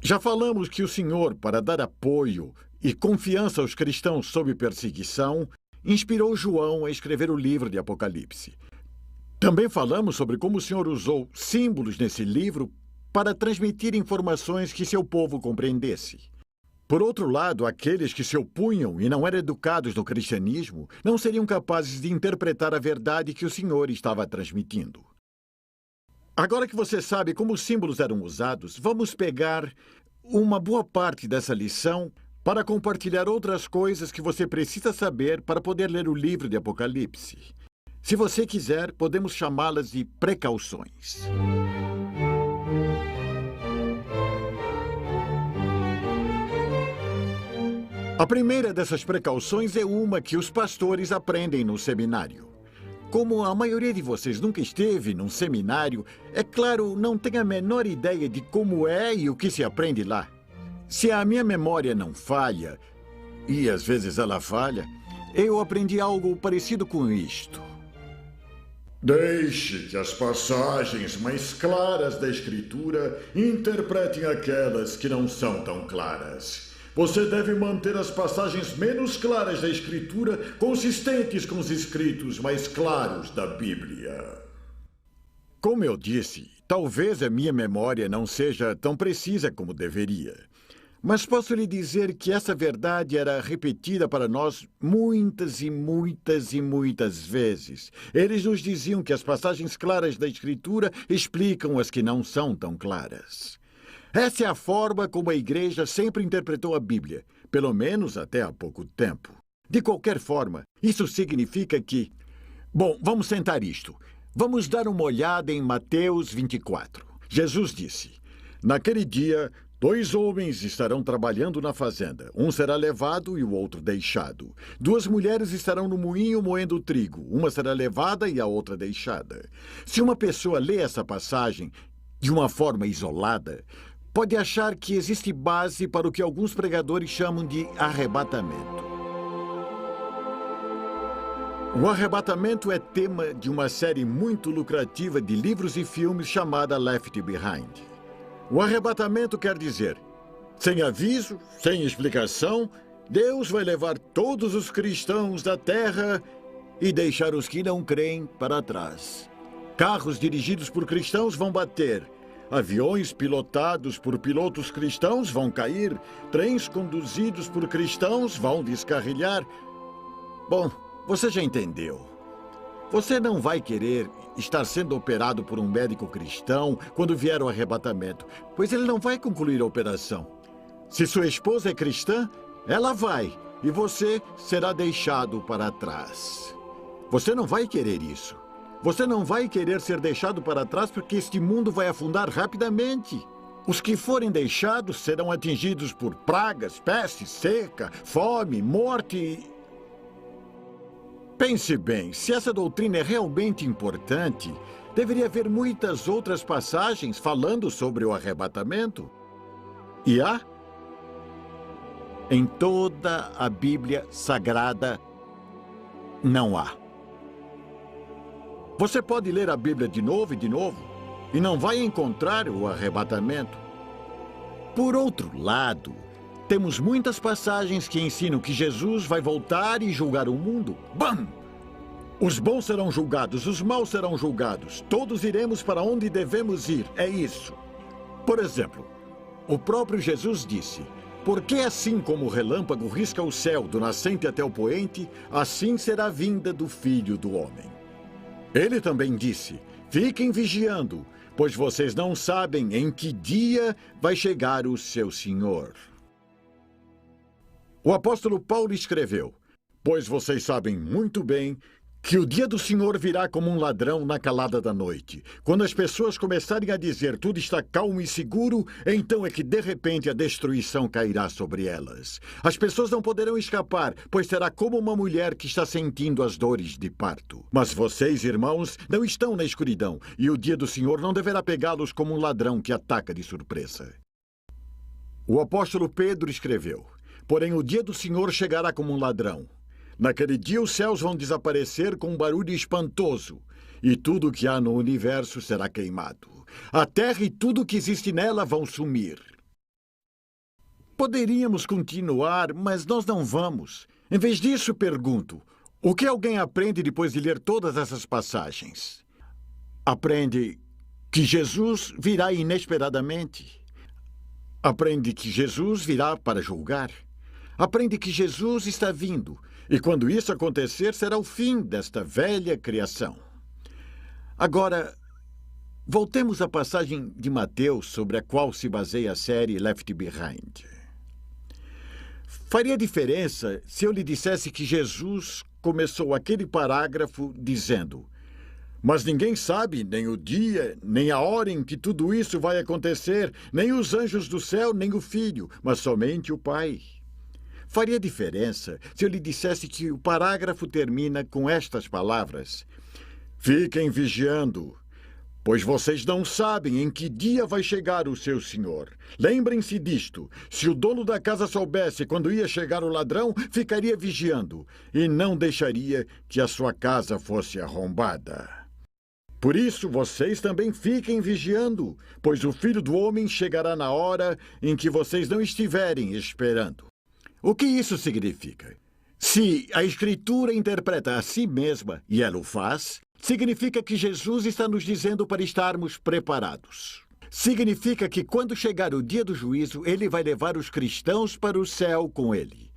Já falamos que o Senhor, para dar apoio e confiança aos cristãos sob perseguição, inspirou João a escrever o livro de Apocalipse. Também falamos sobre como o Senhor usou símbolos nesse livro para transmitir informações que seu povo compreendesse. Por outro lado, aqueles que se opunham e não eram educados no cristianismo não seriam capazes de interpretar a verdade que o Senhor estava transmitindo. Agora que você sabe como os símbolos eram usados, vamos pegar uma boa parte dessa lição para compartilhar outras coisas que você precisa saber para poder ler o livro de Apocalipse. Se você quiser, podemos chamá-las de precauções. A primeira dessas precauções é uma que os pastores aprendem no seminário. Como a maioria de vocês nunca esteve num seminário, é claro, não tem a menor ideia de como é e o que se aprende lá. Se a minha memória não falha, e às vezes ela falha, eu aprendi algo parecido com isto. Deixe que as passagens mais claras da Escritura interpretem aquelas que não são tão claras. Você deve manter as passagens menos claras da Escritura consistentes com os escritos mais claros da Bíblia. Como eu disse, talvez a minha memória não seja tão precisa como deveria. Mas posso lhe dizer que essa verdade era repetida para nós muitas e muitas e muitas vezes. Eles nos diziam que as passagens claras da Escritura explicam as que não são tão claras. Essa é a forma como a igreja sempre interpretou a Bíblia, pelo menos até há pouco tempo. De qualquer forma, isso significa que... Bom, vamos tentar isto. Vamos dar uma olhada em Mateus 24. Jesus disse: naquele dia, 2 homens estarão trabalhando na fazenda. Um será levado e o outro deixado. 2 mulheres estarão no moinho moendo trigo. Uma será levada e a outra deixada. Se uma pessoa lê essa passagem de uma forma isolada, pode achar que existe base para o que alguns pregadores chamam de arrebatamento. O arrebatamento é tema de uma série muito lucrativa de livros e filmes chamada Left Behind. O arrebatamento quer dizer, sem aviso, sem explicação, Deus vai levar todos os cristãos da terra e deixar os que não creem para trás. Carros dirigidos por cristãos vão bater. Aviões pilotados por pilotos cristãos vão cair. Trens conduzidos por cristãos vão descarrilhar. Bom, você já entendeu. Você não vai querer estar sendo operado por um médico cristão quando vier o arrebatamento, pois ele não vai concluir a operação. Se sua esposa é cristã, ela vai, e você será deixado para trás. Você não vai querer isso. Você não vai querer ser deixado para trás porque este mundo vai afundar rapidamente. Os que forem deixados serão atingidos por pragas, peste, seca, fome, morte. Pense bem, se essa doutrina é realmente importante, deveria haver muitas outras passagens falando sobre o arrebatamento. E há? Em toda a Bíblia Sagrada, não há. Você pode ler a Bíblia de novo e não vai encontrar o arrebatamento. Por outro lado, temos muitas passagens que ensinam que Jesus vai voltar e julgar o mundo. Bam! Os bons serão julgados, os maus serão julgados. Todos iremos para onde devemos ir, é isso. Por exemplo, o próprio Jesus disse: porque assim como o relâmpago risca o céu do nascente até o poente, assim será a vinda do Filho do Homem. Ele também disse: fiquem vigiando, pois vocês não sabem em que dia vai chegar o seu Senhor. O apóstolo Paulo escreveu: pois vocês sabem muito bem que o dia do Senhor virá como um ladrão na calada da noite. Quando as pessoas começarem a dizer tudo está calmo e seguro, então é que de repente a destruição cairá sobre elas. As pessoas não poderão escapar, pois será como uma mulher que está sentindo as dores de parto. Mas vocês, irmãos, não estão na escuridão, e o dia do Senhor não deverá pegá-los como um ladrão que ataca de surpresa. O apóstolo Pedro escreveu: porém o dia do Senhor chegará como um ladrão. Naquele dia os céus vão desaparecer com um barulho espantoso, e tudo o que há no universo será queimado. A terra e tudo o que existe nela vão sumir. Poderíamos continuar, mas nós não vamos. Em vez disso, pergunto: o que alguém aprende depois de ler todas essas passagens? Aprende que Jesus virá inesperadamente. Aprende que Jesus virá para julgar. Aprende que Jesus está vindo. E quando isso acontecer, será o fim desta velha criação. Agora, voltemos à passagem de Mateus sobre a qual se baseia a série Left Behind. Faria diferença se eu lhe dissesse que Jesus começou aquele parágrafo dizendo: mas ninguém sabe nem o dia, nem a hora em que tudo isso vai acontecer, nem os anjos do céu, nem o Filho, mas somente o Pai. Faria diferença se eu lhe dissesse que o parágrafo termina com estas palavras: fiquem vigiando, pois vocês não sabem em que dia vai chegar o seu senhor. Lembrem-se disto: se o dono da casa soubesse quando ia chegar o ladrão, ficaria vigiando e não deixaria que a sua casa fosse arrombada. Por isso, vocês também fiquem vigiando, pois o Filho do Homem chegará na hora em que vocês não estiverem esperando. O que isso significa? Se a Escritura interpreta a si mesma, e ela o faz, significa que Jesus está nos dizendo para estarmos preparados. Significa que quando chegar o dia do juízo, ele vai levar os cristãos para o céu com ele.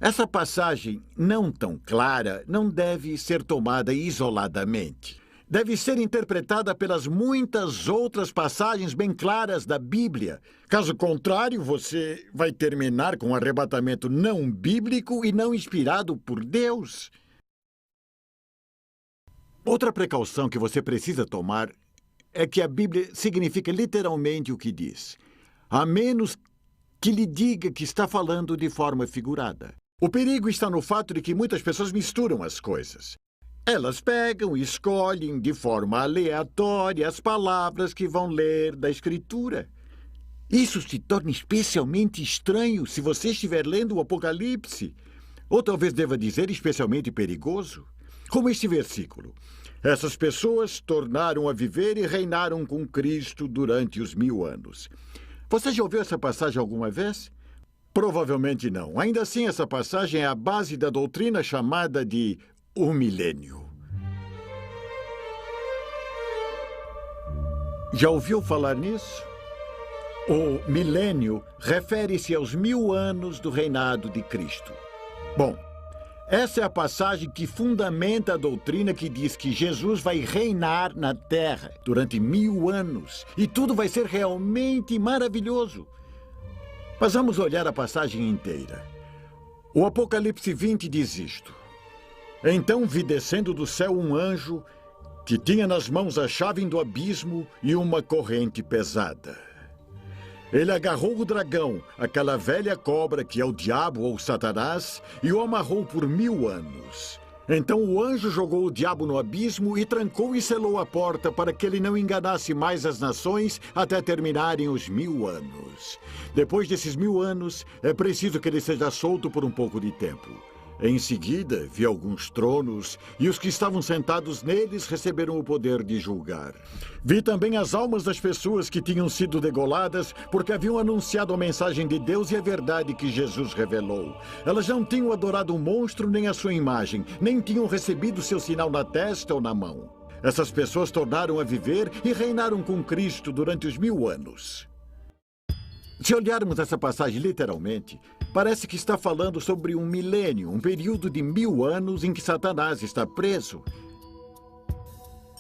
Essa passagem, não tão clara, não deve ser tomada isoladamente. Deve ser interpretada pelas muitas outras passagens bem claras da Bíblia. Caso contrário, você vai terminar com um arrebatamento não bíblico e não inspirado por Deus. Outra precaução que você precisa tomar é que a Bíblia significa literalmente o que diz, a menos que lhe diga que está falando de forma figurada. O perigo está no fato de que muitas pessoas misturam as coisas. Elas pegam e escolhem de forma aleatória as palavras que vão ler da Escritura. Isso se torna especialmente estranho se você estiver lendo o Apocalipse. Ou talvez deva dizer especialmente perigoso. Como este versículo: essas pessoas tornaram a viver e reinaram com Cristo durante os 1000 anos. Você já ouviu essa passagem alguma vez? Provavelmente não. Ainda assim, essa passagem é a base da doutrina chamada de o milênio. Já ouviu falar nisso? O milênio refere-se aos 1000 anos do reinado de Cristo. Bom, essa é a passagem que fundamenta a doutrina que diz que Jesus vai reinar na Terra durante 1000 anos e tudo vai ser realmente maravilhoso. Mas vamos olhar a passagem inteira. O Apocalipse 20 diz isto: então vi descendo do céu um anjo que tinha nas mãos a chave do abismo e uma corrente pesada. Ele agarrou o dragão, aquela velha cobra que é o diabo ou Satanás, e o amarrou por 1000 anos. Então o anjo jogou o diabo no abismo e trancou e selou a porta para que ele não enganasse mais as nações até terminarem os 1000 anos. Depois desses 1000 anos, é preciso que ele seja solto por um pouco de tempo. Em seguida, vi alguns tronos, e os que estavam sentados neles receberam o poder de julgar. Vi também as almas das pessoas que tinham sido degoladas porque haviam anunciado a mensagem de Deus e a verdade que Jesus revelou. Elas não tinham adorado o monstro nem a sua imagem, nem tinham recebido seu sinal na testa ou na mão. Essas pessoas tornaram a viver e reinaram com Cristo durante os 1000 anos. Se olharmos essa passagem literalmente, parece que está falando sobre um milênio, um período de 1000 anos em que Satanás está preso.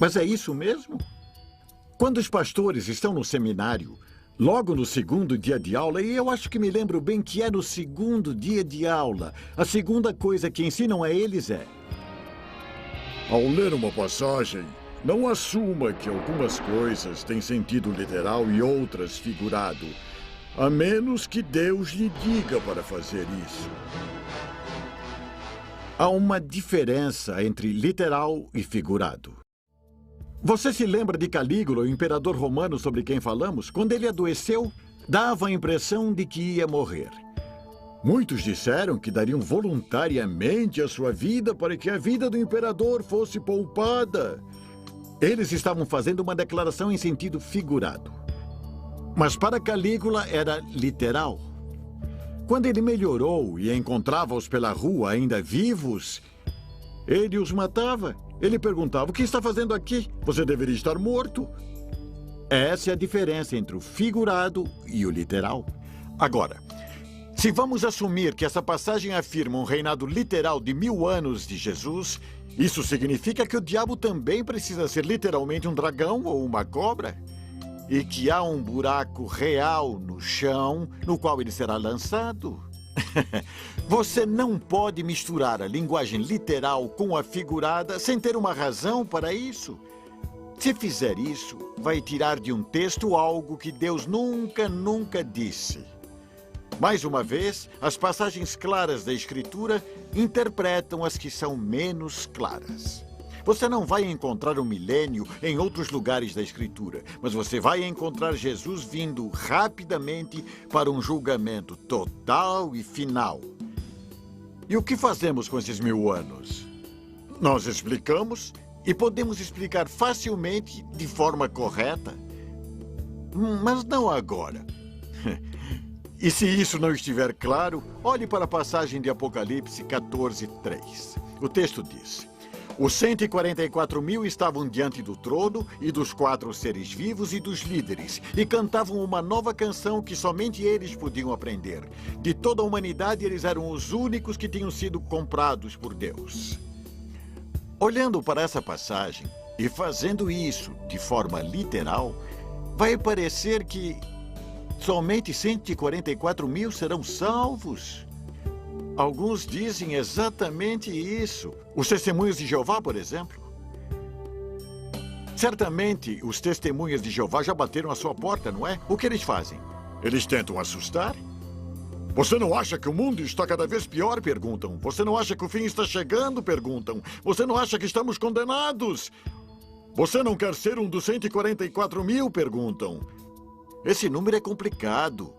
Mas é isso mesmo? Quando os pastores estão no seminário, logo no segundo dia de aula, e eu acho que me lembro bem que é no segundo dia de aula, a segunda coisa que ensinam a eles é: ao ler uma passagem, não assuma que algumas coisas têm sentido literal e outras figurado, a menos que Deus lhe diga para fazer isso. Há uma diferença entre literal e figurado. Você se lembra de Calígula, o imperador romano sobre quem falamos? Quando ele adoeceu, dava a impressão de que ia morrer. Muitos disseram que dariam voluntariamente a sua vida para que a vida do imperador fosse poupada. Eles estavam fazendo uma declaração em sentido figurado. Mas para Calígula era literal. Quando ele melhorou e encontrava-os pela rua ainda vivos, ele os matava. Ele perguntava: o que está fazendo aqui? Você deveria estar morto. Essa é a diferença entre o figurado e o literal. Agora, se vamos assumir que essa passagem afirma um reinado literal de 1000 anos de Jesus, isso significa que o diabo também precisa ser literalmente um dragão ou uma cobra? E que há um buraco real no chão no qual ele será lançado? Você não pode misturar a linguagem literal com a figurada sem ter uma razão para isso. Se fizer isso, vai tirar de um texto algo que Deus nunca disse. Mais uma vez, as passagens claras da Escritura interpretam as que são menos claras. Você não vai encontrar um milênio em outros lugares da Escritura, mas você vai encontrar Jesus vindo rapidamente para um julgamento total e final. E o que fazemos com esses 1000 anos? Nós explicamos e podemos explicar facilmente de forma correta, mas não agora. E se isso não estiver claro, olhe para a passagem de Apocalipse 14:3. O texto diz: os 144.000 estavam diante do trono e dos 4 seres vivos e dos líderes, e cantavam uma nova canção que somente eles podiam aprender. De toda a humanidade, eles eram os únicos que tinham sido comprados por Deus. Olhando para essa passagem e fazendo isso de forma literal, vai parecer que somente 144.000 serão salvos. Alguns dizem exatamente isso. Os testemunhas de Jeová, por exemplo. Certamente, os testemunhas de Jeová já bateram à sua porta, não é? O que eles fazem? Eles tentam assustar? Você não acha que o mundo está cada vez pior? Perguntam. Você não acha que o fim está chegando? Perguntam. Você não acha que estamos condenados? Você não quer ser um dos 144.000? Perguntam. Esse número é complicado,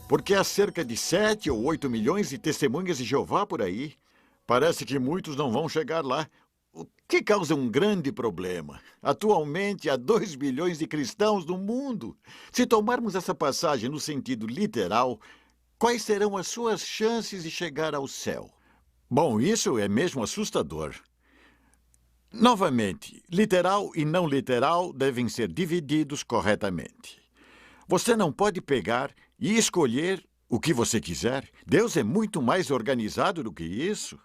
porque há cerca de 7 ou 8 milhões de testemunhas de Jeová por aí. Parece que muitos não vão chegar lá, o que causa um grande problema. Atualmente, há 2 bilhões de cristãos no mundo. Se tomarmos essa passagem no sentido literal, quais serão as suas chances de chegar ao céu? Bom, isso é mesmo assustador. Novamente, literal e não literal devem ser divididos corretamente. Você não pode pegar e escolher o que você quiser. Deus é muito mais organizado do que isso.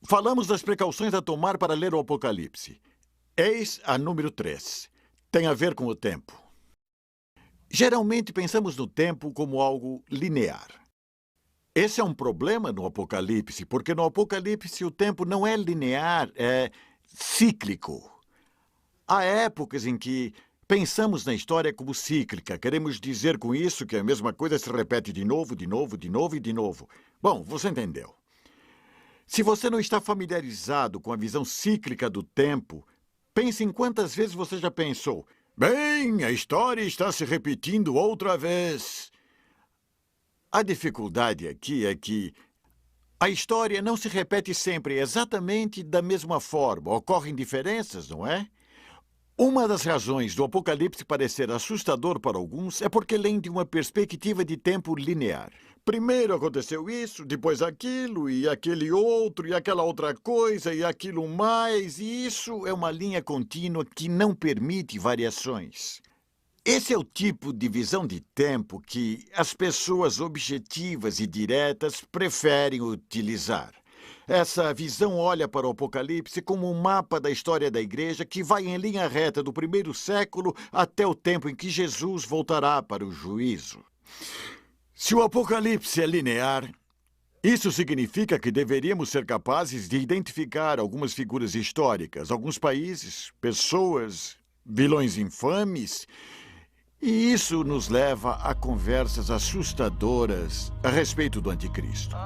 Falamos das precauções a tomar para ler o Apocalipse. Eis a número 3. Tem a ver com o tempo. Geralmente pensamos no tempo como algo linear. Esse é um problema no Apocalipse, porque no Apocalipse o tempo não é linear, é cíclico. Há épocas em que pensamos na história como cíclica. Queremos dizer com isso que a mesma coisa se repete de novo, de novo, de novo e de novo. Bom, você entendeu. Se você não está familiarizado com a visão cíclica do tempo, pense em quantas vezes você já pensou: bem, a história está se repetindo outra vez. A dificuldade aqui é que a história não se repete sempre exatamente da mesma forma. Ocorrem diferenças, não é? Uma das razões do Apocalipse parecer assustador para alguns é porque leem de uma perspectiva de tempo linear. Primeiro aconteceu isso, depois aquilo, e aquele outro, e aquela outra coisa, e aquilo mais, e isso é uma linha contínua que não permite variações. Esse é o tipo de visão de tempo que as pessoas objetivas e diretas preferem utilizar. Essa visão olha para o Apocalipse como um mapa da história da Igreja que vai em linha reta do 1º século até o tempo em que Jesus voltará para o juízo. Se o Apocalipse é linear, isso significa que deveríamos ser capazes de identificar algumas figuras históricas, alguns países, pessoas, vilões infames, e isso nos leva a conversas assustadoras a respeito do Anticristo.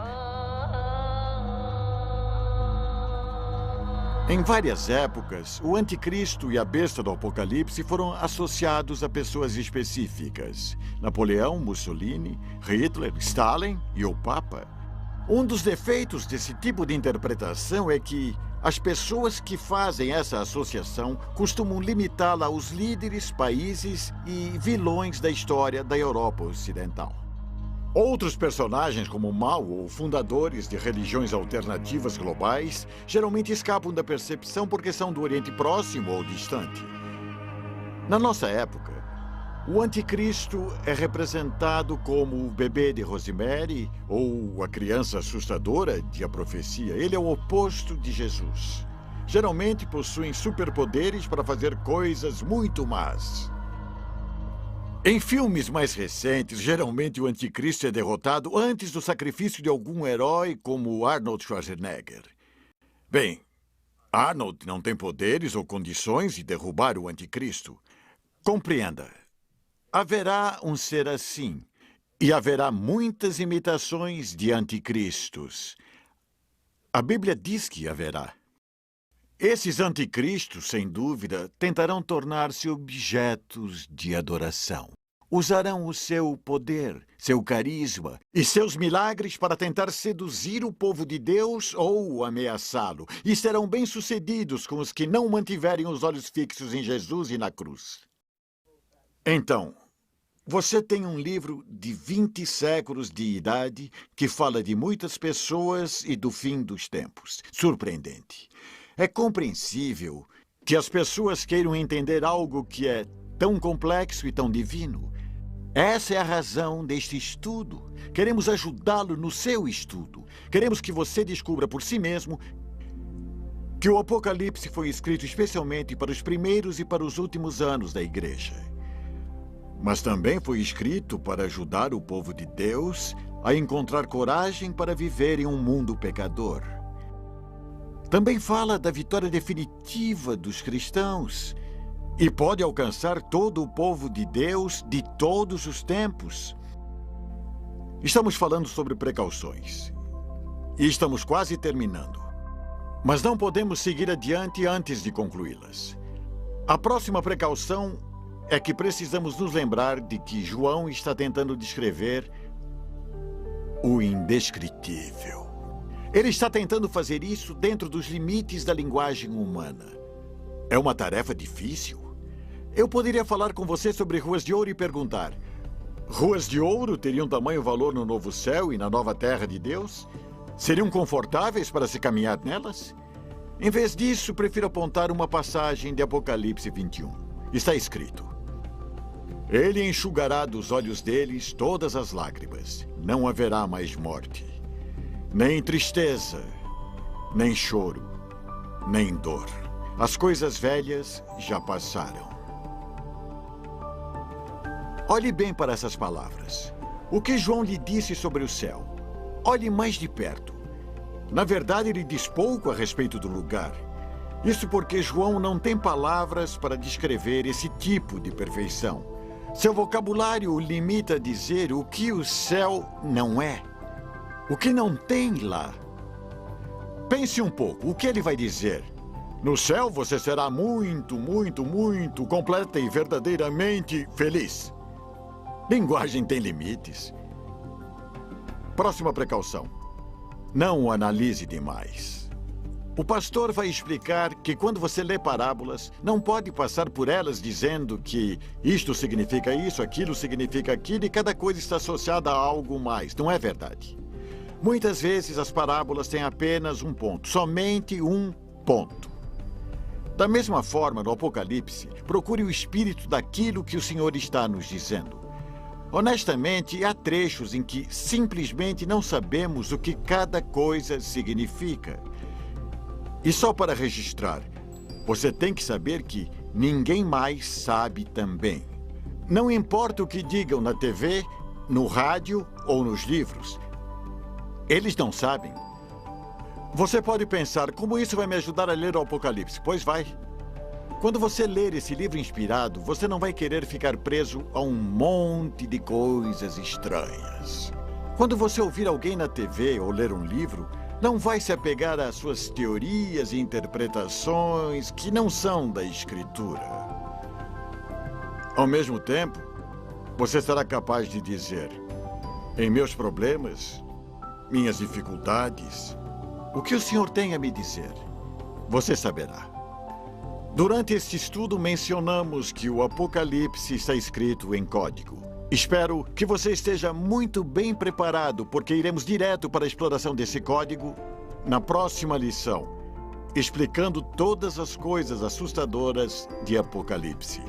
Em várias épocas, o Anticristo e a besta do Apocalipse foram associados a pessoas específicas: Napoleão, Mussolini, Hitler, Stalin e o Papa. Um dos defeitos desse tipo de interpretação é que as pessoas que fazem essa associação costumam limitá-la aos líderes, países e vilões da história da Europa Ocidental. Outros personagens, como Mao ou fundadores de religiões alternativas globais, geralmente escapam da percepção porque são do Oriente Próximo ou distante. Na nossa época, o anticristo é representado como o bebê de Rosemary ou a criança assustadora de A Profecia. Ele é o oposto de Jesus. Geralmente possuem superpoderes para fazer coisas muito más. Em filmes mais recentes, geralmente o anticristo é derrotado antes do sacrifício de algum herói como Arnold Schwarzenegger. Bem, Arnold não tem poderes ou condições de derrubar o anticristo. Compreenda. Haverá um ser assim, e haverá muitas imitações de anticristos. A Bíblia diz que haverá. Esses anticristos, sem dúvida, tentarão tornar-se objetos de adoração. Usarão o seu poder, seu carisma e seus milagres para tentar seduzir o povo de Deus ou ameaçá-lo. E serão bem-sucedidos com os que não mantiverem os olhos fixos em Jesus e na cruz. Então, você tem um livro de 20 séculos de idade que fala de muitas pessoas e do fim dos tempos. Surpreendente. É compreensível que as pessoas queiram entender algo que é tão complexo e tão divino. Essa é a razão deste estudo. Queremos ajudá-lo no seu estudo. Queremos que você descubra por si mesmo que o Apocalipse foi escrito especialmente para os primeiros e para os últimos anos da Igreja. Mas também foi escrito para ajudar o povo de Deus a encontrar coragem para viver em um mundo pecador. Também fala da vitória definitiva dos cristãos e pode alcançar todo o povo de Deus de todos os tempos. Estamos falando sobre precauções e estamos quase terminando. Mas não podemos seguir adiante antes de concluí-las. A próxima precaução é que precisamos nos lembrar de que João está tentando descrever o indescritível. Ele está tentando fazer isso dentro dos limites da linguagem humana. É uma tarefa difícil. Eu poderia falar com você sobre ruas de ouro e perguntar: ruas de ouro teriam tamanho valor no novo céu e na nova terra de Deus? Seriam confortáveis para se caminhar nelas? Em vez disso, prefiro apontar uma passagem de Apocalipse 21. Está escrito: Ele enxugará dos olhos deles todas as lágrimas. Não haverá mais morte, nem tristeza, nem choro, nem dor. As coisas velhas já passaram. Olhe bem para essas palavras. O que João lhe disse sobre o céu? Olhe mais de perto. Na verdade, ele diz pouco a respeito do lugar. Isso porque João não tem palavras para descrever esse tipo de perfeição. Seu vocabulário o limita a dizer o que o céu não é. O que não tem lá. Pense um pouco, o que ele vai dizer? No céu você será muito, muito, muito completa e verdadeiramente feliz. Linguagem tem limites. Próxima precaução. Não o analise demais. O pastor vai explicar que quando você lê parábolas, não pode passar por elas dizendo que isto significa isso, aquilo significa aquilo e cada coisa está associada a algo mais. Não é verdade. Muitas vezes as parábolas têm apenas um ponto, somente um ponto. Da mesma forma, no Apocalipse, procure o espírito daquilo que o Senhor está nos dizendo. Honestamente, há trechos em que simplesmente não sabemos o que cada coisa significa. E só para registrar, você tem que saber que ninguém mais sabe também. Não importa o que digam na TV, no rádio ou nos livros. Eles não sabem. Você pode pensar, como isso vai me ajudar a ler o Apocalipse? Pois vai. Quando você ler esse livro inspirado, você não vai querer ficar preso a um monte de coisas estranhas. Quando você ouvir alguém na TV ou ler um livro, não vai se apegar às suas teorias e interpretações que não são da Escritura. Ao mesmo tempo, você será capaz de dizer: em meus problemas, minhas dificuldades, o que o Senhor tem a me dizer? Você saberá. Durante este estudo, mencionamos que o Apocalipse está escrito em código. Espero que você esteja muito bem preparado, porque iremos direto para a exploração desse código na próxima lição, explicando todas as coisas assustadoras de Apocalipse.